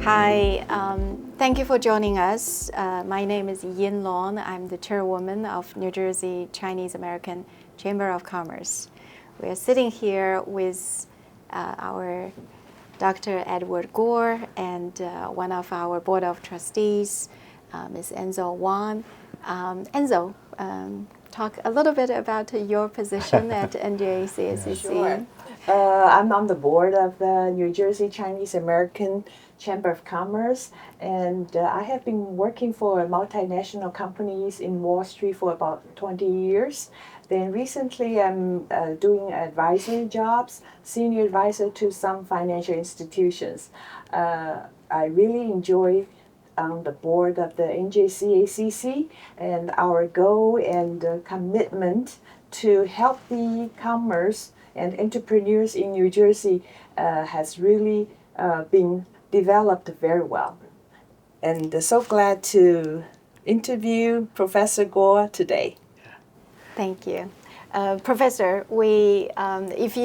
Hi, thank you for joining us. My name is Yin Long. I'm the chairwoman of New Jersey Chinese American Chamber of Commerce. We are sitting here with our Dr. Edward Gore and one of our board of trustees, Ms. Ansso Wang. Ansso, talk a little bit about your position at NJCACC. Sure. I'm on the board of the New Jersey Chinese American Chamber of Commerce, and I have been working for multinational companies in Wall Street for about 20 years. Then recently I'm doing advisory jobs, senior advisor to some financial institutions. I really enjoy on the board of the NJCACC, and our goal and commitment to help the commerce and entrepreneurs in New Jersey has really been developed very well. And so glad to interview Professor Gore today. Thank you. Professor, if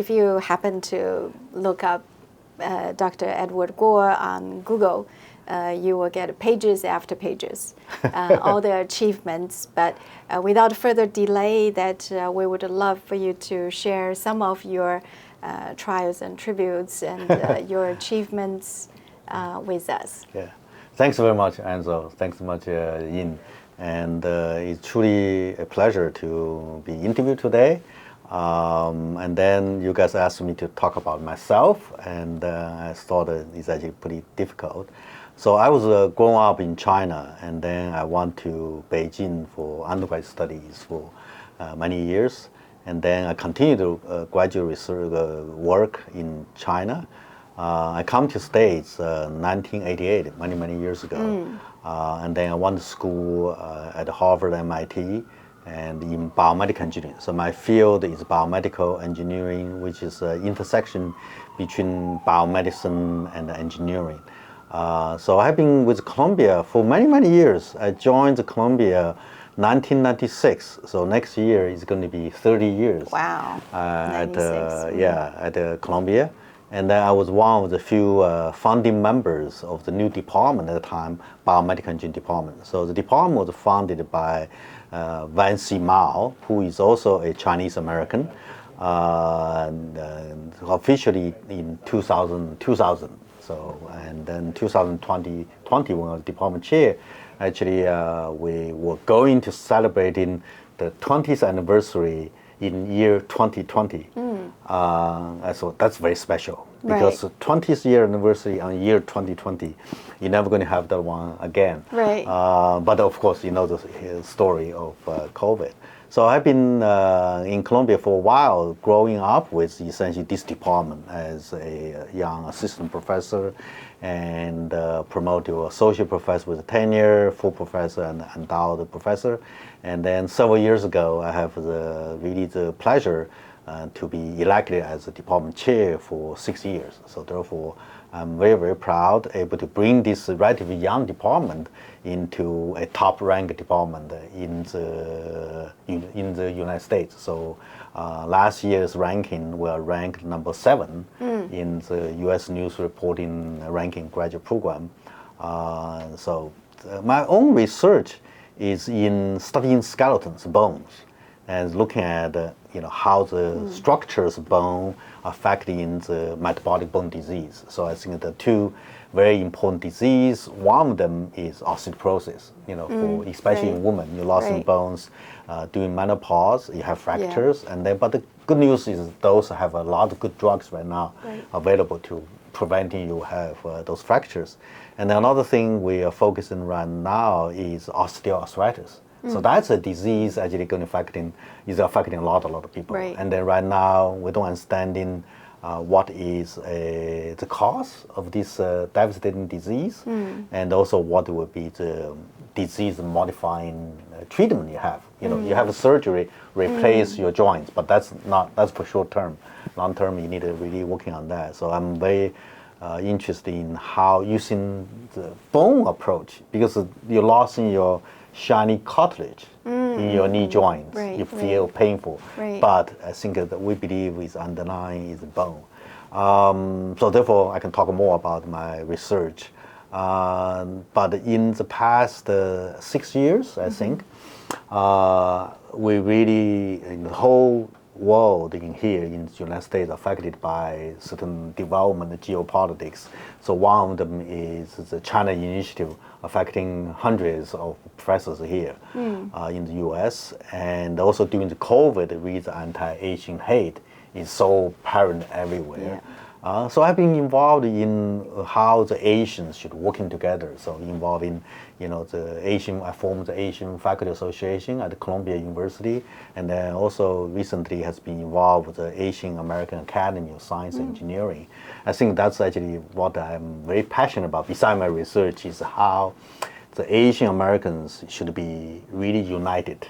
you happen to look up Dr. Edward Gore on Google, you will get pages after pages, all the achievements. But without further delay, we would love for you to share some of your trials and tributes and your achievements with us. Yeah, thanks very much, Ansso. Thanks so much, Yin. And it's truly a pleasure to be interviewed today. And then you guys asked me to talk about myself, and I thought it's actually pretty difficult. So I was growing up in China, and then I went to Beijing for undergraduate studies for many years. And then I continued to graduate research work in China. I come to States 1988, many years ago. And then I went to school at Harvard, MIT, and in biomedical engineering. So my field is biomedical engineering, which is an intersection between biomedicine and engineering. So I've been with Columbia for many years. I joined Columbia 1996. So next year is going to be 30 years. Wow. At Columbia. And then I was one of the few founding members of the new department at the time, Biomedical Engineering Department. So the department was founded by Wang Mao, who is also a Chinese American, officially in 2000. So, and then 2020, when I was department chair, actually we were going to celebrating the 20th anniversary in year 2020. So that's very special, because the 20th year anniversary on year 2020, you're never going to have that one again. Right. But of course, you know the story of COVID. So I've been in Columbia for a while, growing up with essentially this department as a young assistant professor, and promoted to associate professor with tenure, full professor, and endowed professor. And then several years ago, I have the pleasure to be elected as a department chair for 6 years. So therefore, I'm very proud, able to bring this relatively young department into a top-ranked department in the United States. So last year's ranking, we are ranked number 7 in the U.S. News Reporting Ranking Graduate Program. So my own research is in studying skeletons, bones, and looking at how the structures of bone affecting the metabolic bone disease. So I think the two very important disease, one of them is osteoporosis. For especially in women, you lost some bones during menopause, you have fractures, and then. But the good news is those have a lot of good drugs right now available to preventing you have those fractures. And then another thing we are focusing right now is osteoarthritis. So that's a disease actually is affecting a lot of people. Right. And then right now we don't understanding what is the cause of this devastating disease, and also what would be the disease modifying treatment you have. You have a surgery, replace your joints, but that's for short term. Long term, you need to really working on that. So I'm very interested in how using the bone approach, because you lost in your shiny cartilage in your knee joints. You feel painful. But I think that we believe is underlying is bone. So therefore, I can talk more about my research. But in the past 6 years, I think, we really, in the whole world in here in the United States, affected by certain development geopolitics. So one of them is the China initiative affecting hundreds of professors here in the US. And also during the COVID, with anti-Asian hate is so apparent everywhere. So I've been involved in how the Asians should working together. So involving, I formed the Asian Faculty Association at Columbia University, and then also recently has been involved with the Asian American Academy of Science and Engineering. I think that's actually what I'm very passionate about. Besides my research, is how the Asian Americans should be really united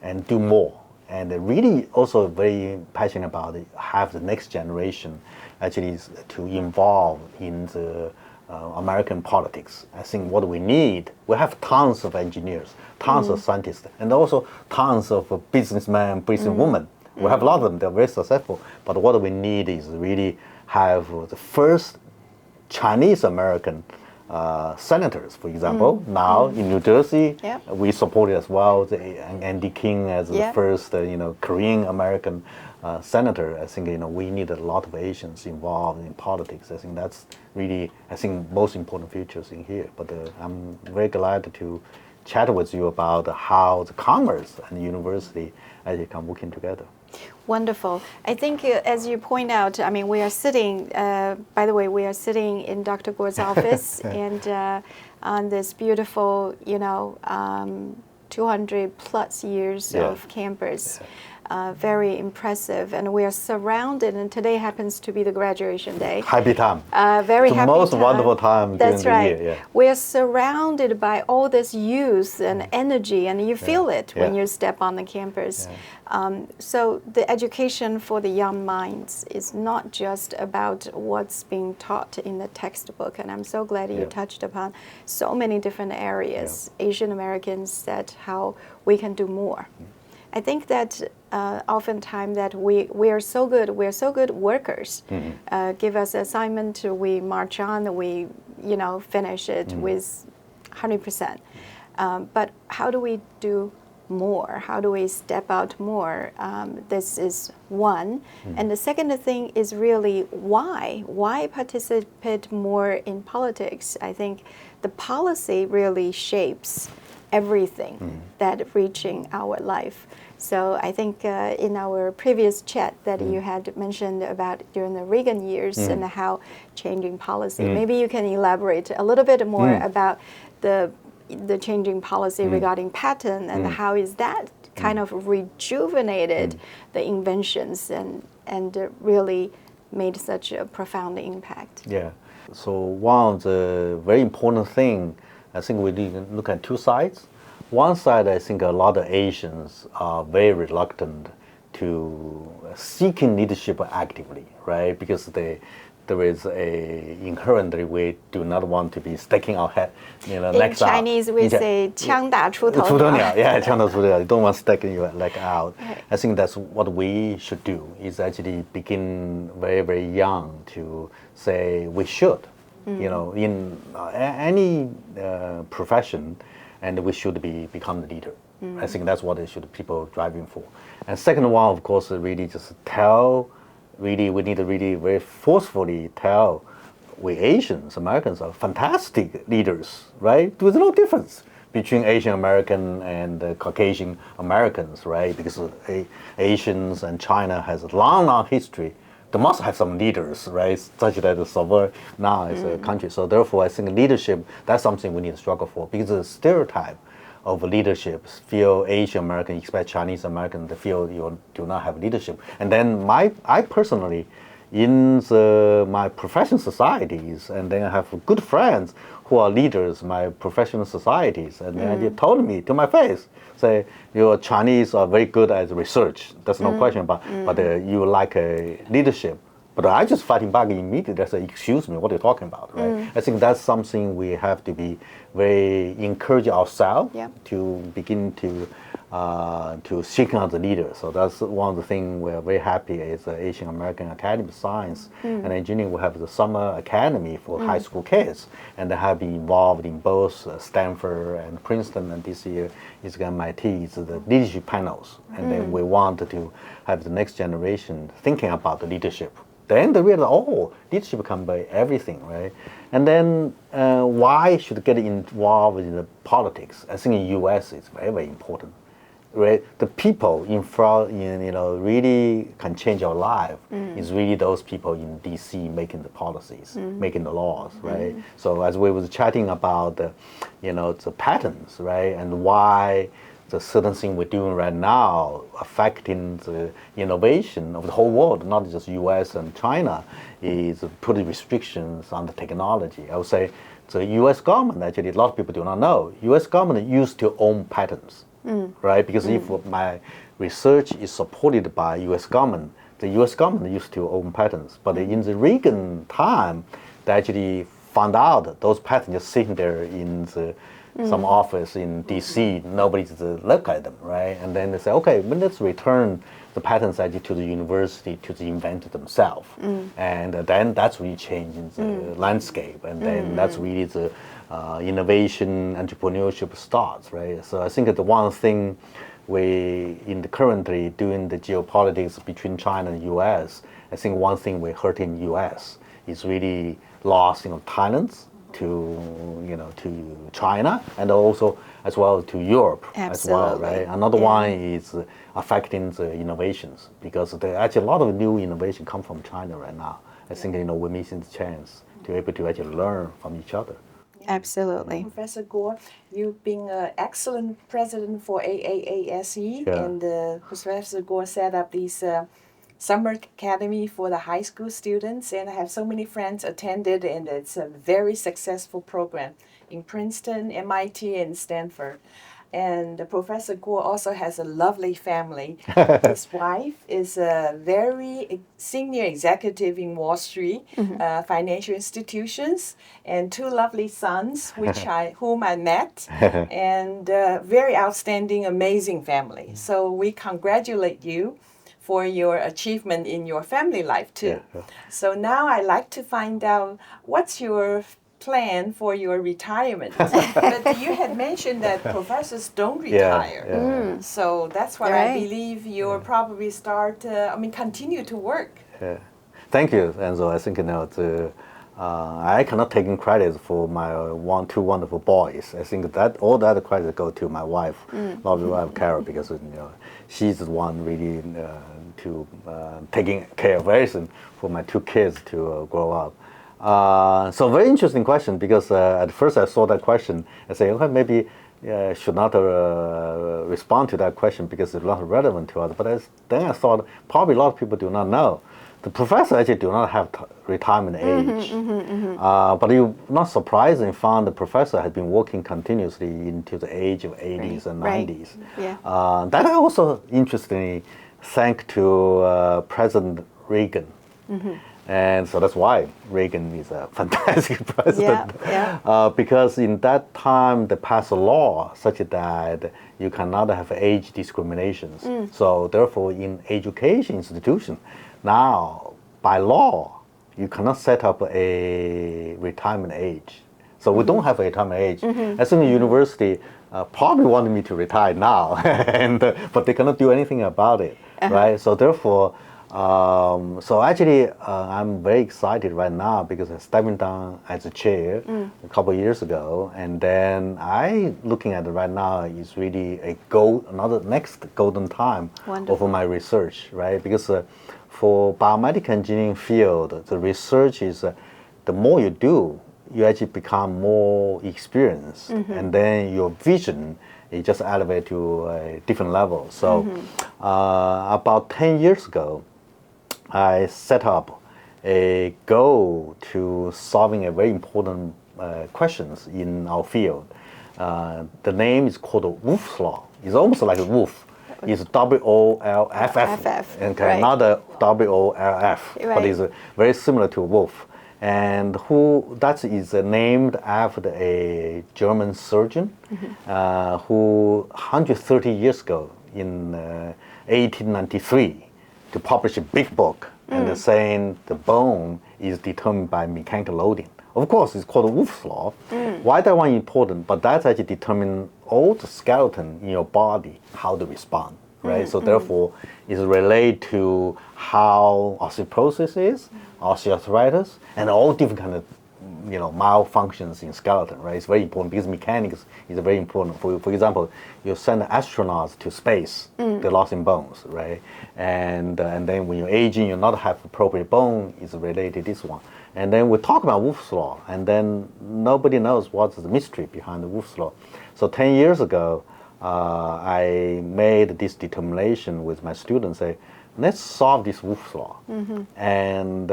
and do more. And really also very passionate about it, have the next generation actually to involve in the American politics. I think what we need, we have tons of engineers, tons of scientists, and also tons of businessmen, businesswomen. We have a lot of them, they're very successful. But what we need is really have the first Chinese American senators, for example. Now in New Jersey, we supported as well Andy King as the first, Korean American senator. I think we need a lot of Asians involved in politics. I think that's really, most important features in here. But I'm very glad to chat with you about how the commerce and the university actually come working together. Wonderful. I think, as you point out, we are sitting, by the way, we are sitting in Dr. Guo's office and on this beautiful, 200 plus years of campus. Very impressive, and we are surrounded, and today happens to be the graduation day. Happy time. Very happy time. The most wonderful time during the year. We are surrounded by all this youth and energy, and you feel it when you step on the campus. So the education for the young minds is not just about what's being taught in the textbook, and I'm so glad you touched upon so many different areas. Asian Americans said how we can do more. I think that oftentimes that we are so good workers. Give us an assignment, we march on, we finish it with 100%. But how do we do more? How do we step out more? This is one. And the second thing is really why? Why participate more in politics? I think the policy really shapes everything that reaching our life. So I think in our previous chat that you had mentioned about during the Reagan years and how changing policy, maybe you can elaborate a little bit more about the changing policy regarding patent and how is that kind of rejuvenated the inventions and really made such a profound impact. Yeah. So one of the very important thing, I think we need to look at two sides. One side, I think a lot of Asians are very reluctant to seeking leadership actively, right? Because there is inherently we do not want to be sticking our head, next out. In Chinese, we say 枪打出头鸟. 出头鸟, yeah, 枪打出头鸟. You don't want to stick your leg out. I think that's what we should do, is actually begin very, very young to say we should, in any profession, and we should become the leader. I think that's what people driving for. And second one, of course, really just we need to really very forcefully tell we Asians, Americans are fantastic leaders, right? There's no difference between Asian American and Caucasian Americans, right? Because Asians and China has a long, long history. They must have some leaders, right? Such that the sovereign now is a country. So therefore, I think leadership, that's something we need to struggle for, because the stereotype of leadership feel Asian American, especially Chinese American, they feel you do not have leadership. And then I personally, in my professional societies, and then I have good friends who are leaders, my professional societies, and they told me to my face, say, your Chinese are very good at research, there's no question about, but you like leadership, But I just fighting back immediately. I say, excuse me, what are you talking about, right? I think that's something we have to be very encourage ourselves to begin to seek out the leaders. So that's one of the things we're very happy is the Asian American Academy of Science and Engineering. We have the summer academy for high school kids, and they have been involved in both Stanford and Princeton, and this year is MIT. It's the leadership panels, and then we want to have the next generation thinking about the leadership. Then they realize, oh, leadership can be everything, right? And then why should get involved in the politics? I think in U.S. it's very, very important, right? The people in front, really can change our life. Is really those people in D.C. making the policies, making the laws, right? So as we was chatting about the patterns, right, and why the certain thing we're doing right now affecting the innovation of the whole world, not just U.S. and China, is putting restrictions on the technology. I would say the U.S. government, actually, a lot of people do not know, U.S. government used to own patents, right? Because if my research is supported by U.S. government, the U.S. government used to own patents. But in the Reagan time, they actually found out those patents just sitting there in some office in D.C., nobody's look at them, right? And then they say, okay, well, let's return the patents actually to the university, to the inventor themselves. And then that's really changing the landscape. And then that's really the innovation, entrepreneurship starts, right? So I think the one thing we, in the currently doing the geopolitics between China and U.S., I think one thing we hurt in U.S. is really loss talents to China, and also as well to Europe as well, right? Another one is affecting the innovations, because there actually a lot of new innovation come from China right now. I think we're missing the chance to be able to actually learn from each other. Absolutely. Professor Guo, you've been an excellent president for AAASE, and Professor Guo set up these summer academy for the high school students, and I have so many friends attended, and it's a very successful program in Princeton, MIT, and Stanford. And Professor Guo also has a lovely family. His wife is a very senior executive in Wall Street financial institutions, and two lovely sons, whom I met, and very outstanding, amazing family. So we congratulate you for your achievement in your family life too. So now I'd like to find out what's your plan for your retirement. But you had mentioned that professors don't retire. So that's why I believe you'll probably continue to work. Thank you, Ansso. I think I cannot take credit for my two wonderful boys. I think that all that credit go to my wife, lovely wife Carol, because she's the one really taking care of everything for my two kids to grow up. So very interesting question, because at first I saw that question, I say, okay, maybe should not respond to that question because it's not relevant to us. But then I thought probably a lot of people do not know. The professor actually do not have retirement age. But you're not surprising, found the professor has been working continuously into the age of 80s and 90s. That I also interestingly thank to President Reagan. And so that's why Reagan is a fantastic president. Because in that time they passed a law such that you cannot have age discriminations. So therefore in education institution, now by law, you cannot set up a retirement age. So we don't have a retirement age. I think the university probably wanted me to retire now, but they cannot do anything about it, right? So therefore, so actually, I'm very excited right now because I'm stepping down as a chair a couple of years ago, and then looking at it right now is really another next golden time of my research, right? Because for biomedical engineering field, the research is the more you do, you actually become more experienced, and then your vision is just elevated to a different level. So about 10 years ago, I set up a goal to solving a very important questions in our field. The name is called Wolff's Law. It's almost like a wolf. is WOLFF, FF, okay, right. not a WOLF, but Right. it's very similar to Wolff. And that is named after a German surgeon who 130 years ago in 1893 to publish a big book and saying the bone is determined by mechanical loading. Of course, it's called Wolff's law. Why that one important? But that's actually determine all the skeleton in your body how to respond, right? So therefore, it's related to how osteoporosis is, osteoarthritis, and all different kind of malfunctions in skeleton, right? It's very important because mechanics is very important. For example, you send astronauts to space, they're lost in bones, right? And then when you're aging, you not have appropriate bone is related to this one. And then we talk about Wolff's law, and then nobody knows what's the mystery behind the Wolff's law. So 10 years ago, I made this determination with my students, say, let's solve this Wolff's law. And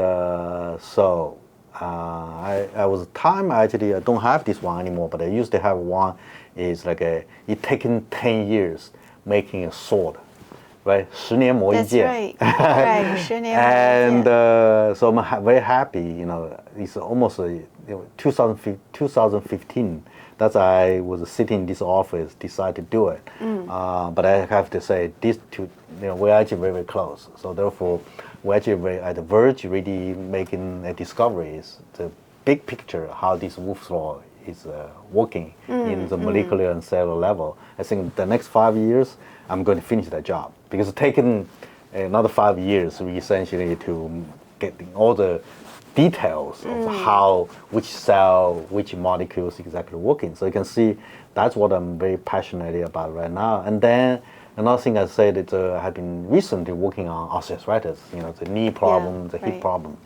so I was time actually I don't have this one anymore, but I used to have one. Is like it taken 10 years making a sword, right? 10年磨一剑. That's right. Right. 10年磨一剑. And so I'm very happy. It's almost 2015. That's I was sitting in this office, decided to do it. But I have to say, these two, we're actually very, very close. So therefore, we're actually very at the verge, really making a discovery. Is the big picture how this Wolff's law is working in the molecular and cellular level. I think the next 5 years, I'm going to finish that job because it's taken another 5 years essentially to get all the details of how, which cell, which molecules exactly working. So you can see that's what I'm very passionate about right now. And then another thing I said is I have been recently working on osteoarthritis, the knee problem, the hip problem.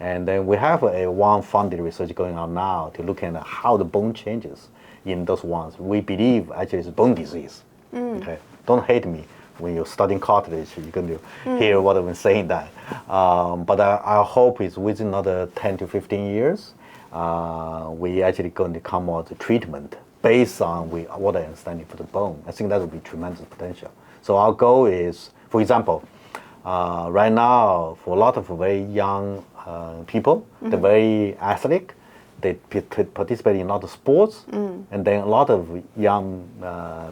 And then we have a one funded research going on now to look at how the bone changes in those ones. We believe actually it's bone disease. Okay, don't hate me. When you're studying cartilage, you're going to hear what I'm saying that. But I hope is within another 10 to 15 years, we actually going to come out with treatment based on what I understand for the bone. I think that would be tremendous potential. So our goal is, for example, right now, for a lot of very young people, they're very athletic, they participate in a lot of sports, and then a lot of young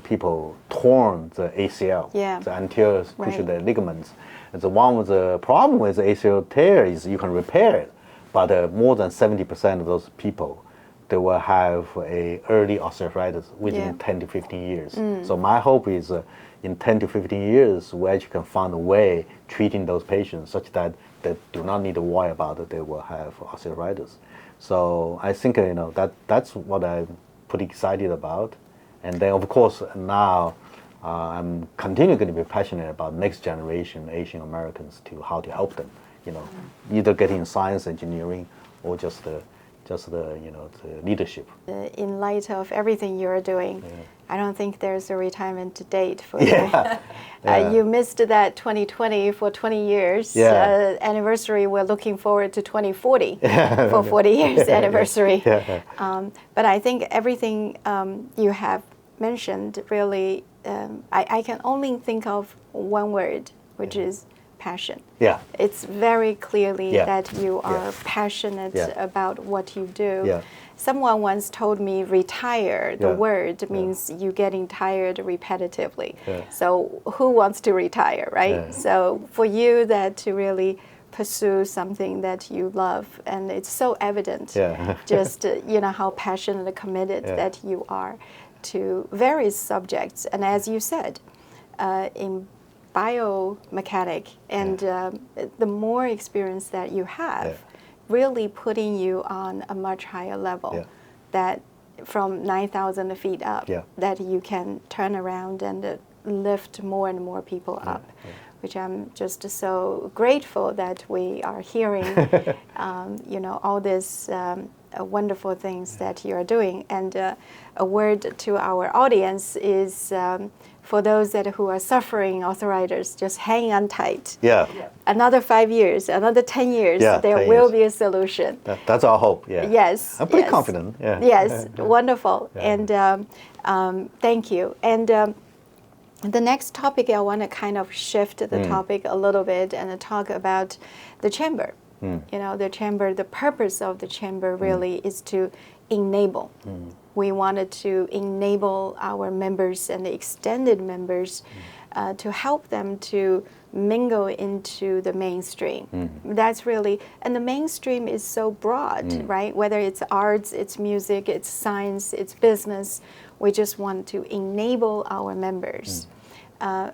people torn the ACL, the anterior cruciate ligaments. And the one with the problem with the ACL tear is you can repair it, but more than 70% of those people, they will have a early osteoarthritis within 10 to 15 years. So my hope is in 10 to 15 years, we actually can find a way treating those patients such that they do not need to worry about that they will have osteoarthritis. So I think that's what I'm pretty excited about. And then of course now I'm continuing to be passionate about next generation Asian Americans to how to help them, either getting science, engineering, or just the leadership. In light of everything you're doing, I don't think there's a retirement date for you. You missed that 2020 for 20 years anniversary. We're looking forward to 2040 for 40 years anniversary. But I think everything you have mentioned really, I can only think of one word, which is passion. It's very clearly that you are passionate about what you do. Someone once told me retire, the word means you getting tired repetitively. So who wants to retire, right? So for you that to really pursue something that you love, and it's so evident just how passionate and committed that you are to various subjects. And as you said, in biomechanics and the more experience that you have, really putting you on a much higher level, that from 9,000 feet up, that you can turn around and lift more and more people up, which I'm just so grateful that we are hearing, all this wonderful things that you are doing. And a word to our audience is, for those who are suffering arthritis, just hang on tight. Another 5 years, another 10 years, there will be a solution. That's our hope. Yes. I'm pretty confident. Yes. Wonderful. And thank you. And The next topic, I want to kind of shift the topic a little bit and talk about the chamber. You know, the chamber, the purpose of the chamber really is to enable. We wanted to enable our members and the extended members to help them to mingle into the mainstream. That's really, and the mainstream is so broad, right? Whether it's arts, it's music, it's science, it's business, we just want to enable our members.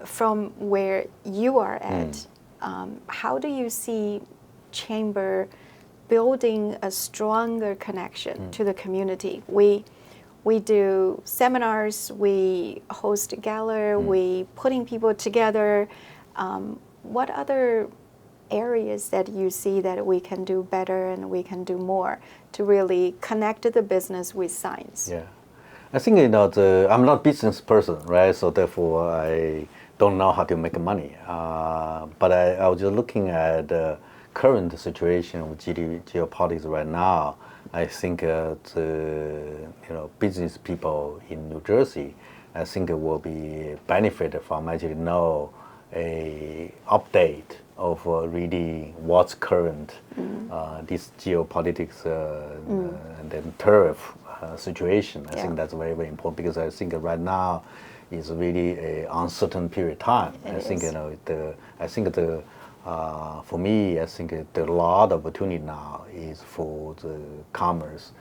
From where you are at, how do you see chamber building a stronger connection to the community? We do seminars, we host gala, we putting people together. What other areas that you see that we can do better and we can do more to really connect the business with science? Yeah, I think I'm not a business person, right? So therefore, I don't know how to make money. But I was just looking at the current situation with geopolitics right now. I think business people in New Jersey, I think it will be benefited from actually know a update of really what's current, this geopolitics and then tariff situation. I think that's very, very important because I think right now is really an uncertain period of time. I think for me, I think the lot of opportunity now is for the commerce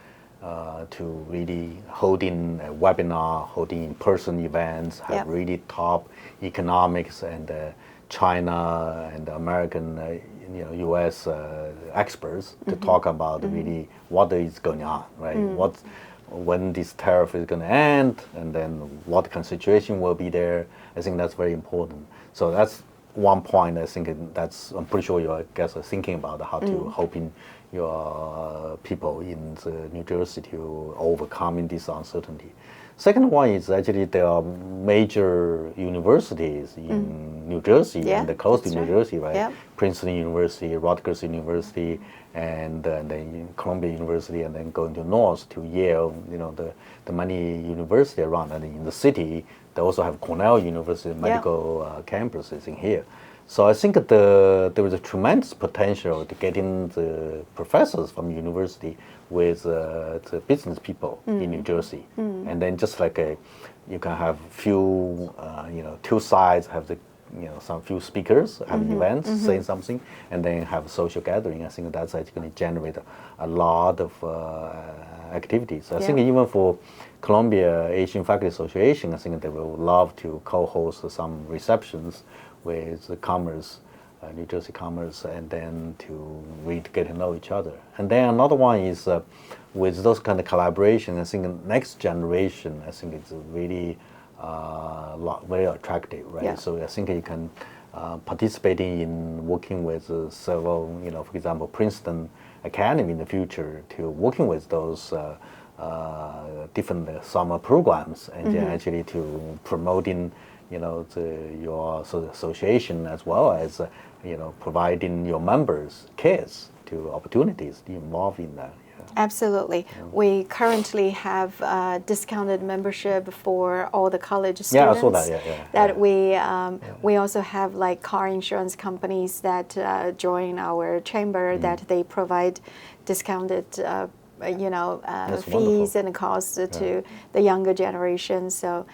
to really holding a webinar, holding in-person events, have really top economics and China and American, U.S. experts to talk about really what is going on, right? When this tariff is going to end, and then what kind of situation will be there. I think that's very important. So that's one point. I think I'm pretty sure you guys are thinking about how to helping your people in New Jersey to overcome this uncertainty. Second one is actually there are major universities in New Jersey and close to New Jersey, right? Yep. Princeton University, Rutgers University, and then Columbia University, and then going to north to Yale, the many university around. And in the city, they also have Cornell University medical campuses in here. So I think there is a tremendous potential to getting the professors from university with the business people in New Jersey. And then just like you can have few, two sides have the, some few speakers, have events, saying something, and then have social gathering. I think that's actually going to generate a lot of activities. I think even for Columbia Asian Faculty Association, I think they will love to co-host some receptions with the Commerce, New Jersey Commerce, and then to really get to know each other. And then another one is with those kind of collaboration, I think the next generation, I think it's really very attractive, right? Yeah. So I think you can participating in working with several, for example, Princeton Academy in the future to working with those different summer programs and then actually to promoting your association as well as providing your members, kids, to opportunities to involve in that. Yeah. Absolutely. Yeah. We currently have discounted membership for all the college students. Yeah, I saw that. We also have like car insurance companies that join our chamber that they provide discounted fees wonderful. And costs to the younger generation. So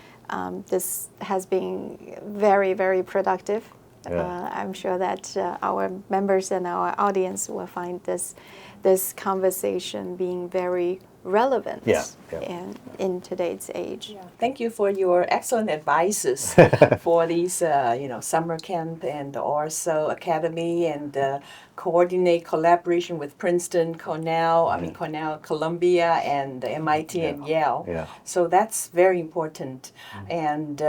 this has been very, very productive. Yeah. I'm sure that our members and our audience will find this conversation being very relevant in today's age. Yeah. Thank you for your excellent advices for these, summer camp and also academy and coordinate collaboration with Princeton, Cornell, Columbia, and MIT and Yale. Yeah. So that's very important. And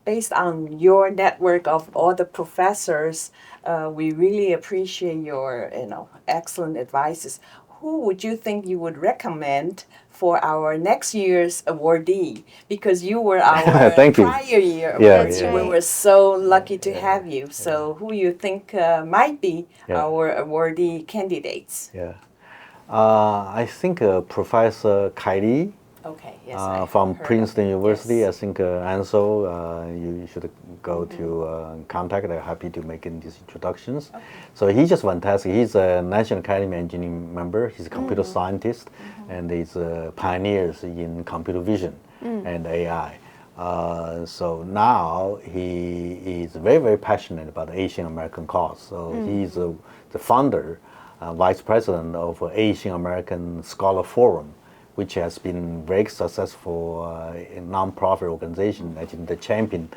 based on your network of all the professors, we really appreciate your, excellent advices. Who would you think you would recommend for our next year's awardee? Because you were our prior year awardee. We were so lucky to have you. So who you think might be our awardee candidates? Yeah, I think Professor Kylie Okay, yes. I from heard Princeton of it. University. Yes. I think Ansso, you should go to contact. They're happy to make these introductions. Okay. So he's just fantastic. He's a National Academy engineering member. He's a computer scientist, and he's pioneers in computer vision and AI. So now he is very, very passionate about the Asian American cause. So he's the founder, vice president of Asian American Scholar Forum, which has been very successful non-profit organization, actually the champion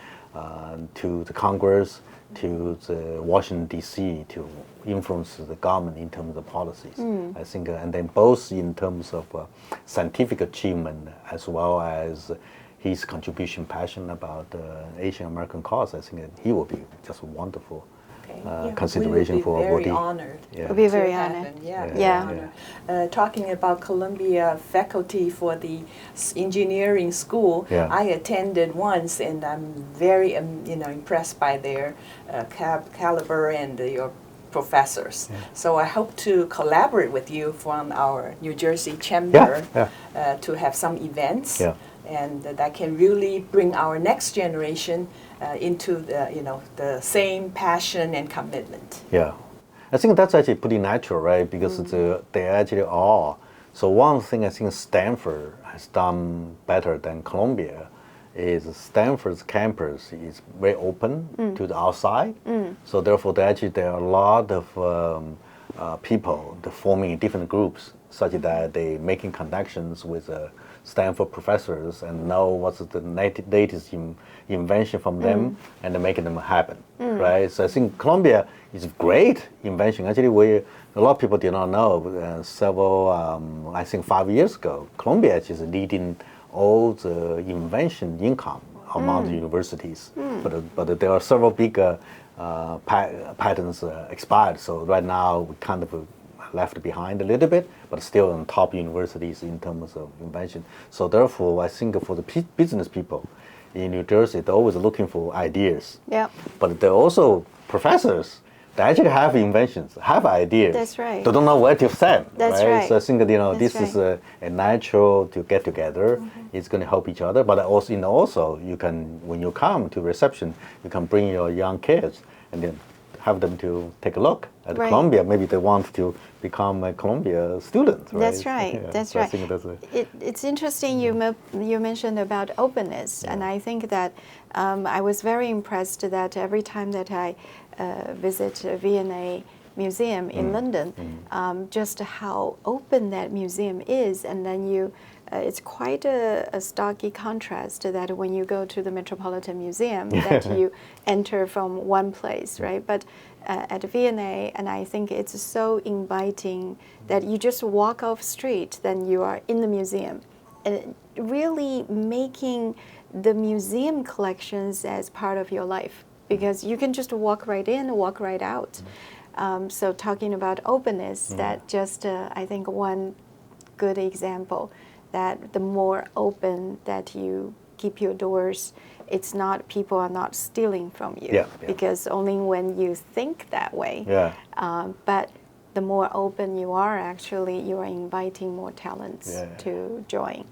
to the Congress, to the Washington D.C. to influence the government in terms of policies. I think, and then both in terms of scientific achievement as well as his contribution, passion about Asian American cause. I think that he will be just wonderful. Consideration for what he. Honored. Yeah. We'll be very honored. Honored. Talking about Columbia faculty for the engineering school, I attended once, and I'm very impressed by their caliber and your professors. So I hope to collaborate with you from our New Jersey Chamber to have some events. And that can really bring our next generation into the same passion and commitment. Yeah, I think that's actually pretty natural, right? Because they actually are. So one thing I think Stanford has done better than Columbia is Stanford's campus is very open to the outside. So therefore, there are a lot of people forming different groups, such that they making connections with Stanford professors and know what's the latest invention from them and making them happen, right? So I think Columbia is a great invention. Actually, a lot of people did not know. I think 5 years ago, Columbia actually is leading all the invention income among the universities. But there are several big patents expired. So right now we kind of left behind a little bit, but still in top universities in terms of invention. So therefore, I think for the business people in New Jersey, they're always looking for ideas. Yeah. But they're also professors. They actually have inventions, have ideas. That's right. They don't know where to send. That's right. So I think that this right. is a natural to get together. It's going to help each other. But also you can, when you come to reception, you can bring your young kids and then have them to take a look at Columbia. Maybe they want to become a Columbia student. Right? That's right. That's right. I think that's it's interesting you mentioned about openness, and I think that I was very impressed that every time that I visit a V&A museum in London, just how open that museum is, and then it's quite a stark contrast that when you go to the Metropolitan Museum that you enter from one place, right? But at V&A, and I think it's so inviting that you just walk off street, then you are in the museum, and really making the museum collections as part of your life, because you can just walk right in, walk right out. So talking about openness, that just I think one good example that the more open that you keep your doors, it's not, people are not stealing from you, because only when you think that way. But the more open you are, actually, you are inviting more talents to join.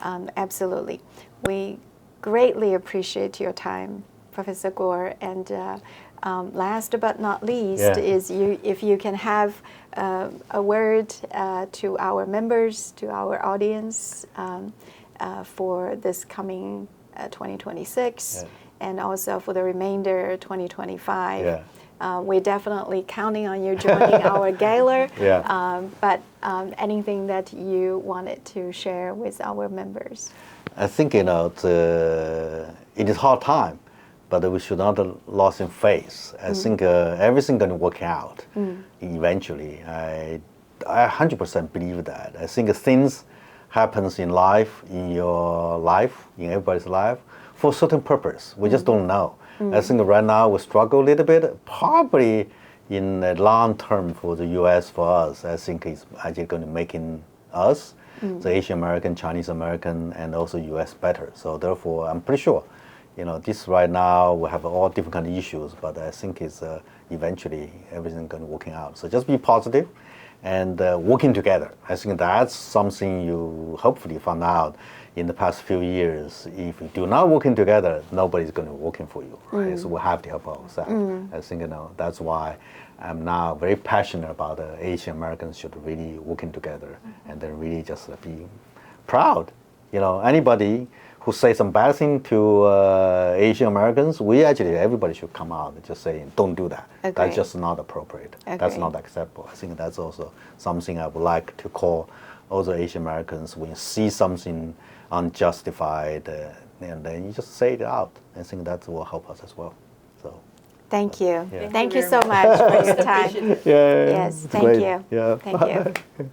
Absolutely. We greatly appreciate your time, Professor Gore, and last but not least is if you can have a word to our members, to our audience for this coming 2026, and also for the remainder 2025. We're definitely counting on you joining our gala, but anything that you wanted to share with our members? I think, it is hard time, but we should not lose in faith. I think everything going to work out eventually. I 100% believe that. I think things happens in life, in your life, in everybody's life, for a certain purpose. We just don't know. I think right now we struggle a little bit. Probably in the long term for the U.S., for us, I think it's actually going to making us, the Asian American, Chinese American, and also U.S. better. So therefore, I'm pretty sure, this right now we have all different kind of issues, but I think it's eventually everything going to working out. So just be positive, and working together. I think that's something you hopefully found out in the past few years. If we do not working together, nobody's going to be working for you, right? So we have to help ourselves. I think that's why I'm now very passionate about Asian Americans should really working together and then really just be proud. Anybody who say some bad thing to Asian Americans, everybody should come out and just say, don't do that. Agreed. That's just not appropriate. That's not acceptable. I think that's also something I would like to call other Asian Americans when you see something unjustified, and then you just say it out. I think that will help us as well. So. Thank you. Yeah. Thank you so much for your time. Yeah, yes, thank great. you. Yeah. Thank you.